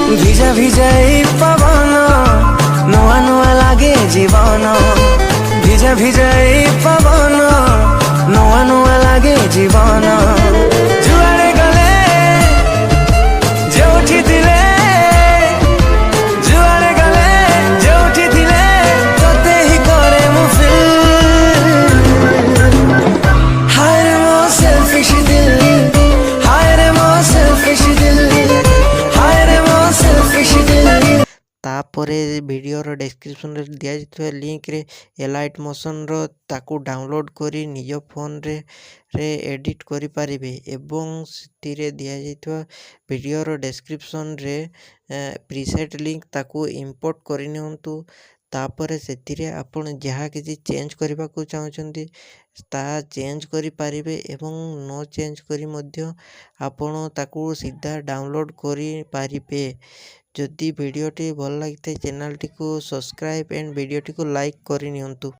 ভিজা ভিজা এই পবন নূয়া নূয়া লাগে জীবন ভিজা ভিজা এই পবন নূয়া নূয়া লাগে জীবন যুଆଡେ ଗଲେ ଯୋଉଠି ଥିଲେ ଯୁଆଡେ ଗଲେ ଯୋଉଠି ଥିଲେ ତତେ ହିଁ କରେ ମୁଁ feel ହାୟ ରେ ମୋ selfish ଦିଲ ହାୟ ରେ ମୋ selfish ଦିଲ ହାୟ ରେ ମୋ selfish ଦିଲ। तापरे वीडियोर डिस्क्रिप्शन रे दिया जाइଥିବା लिंक रे एलाइट मोशन रो ताकू डाउनलोड करी निज फोन रे एडिट करि परिबे एवं सितिरे दिया जाइଥିବା वीडियोर डिस्क्रिप्शन रे प्रीसेट लिंक ताकू इंपोर्ट करि नियंतु। तापरे सेतिरे आपण जहाँ किसी चेंज करबा को चाहछंती ता चेंज करि परिबे एवं नो चेंज करी मध्य आपण ताकू सीधा डाउनलोड करि परिबे। जदि वीडियोटी भल लगी चैनल टी को सब्सक्राइब एंड वीडियोटी को लाइक करि नियंतु।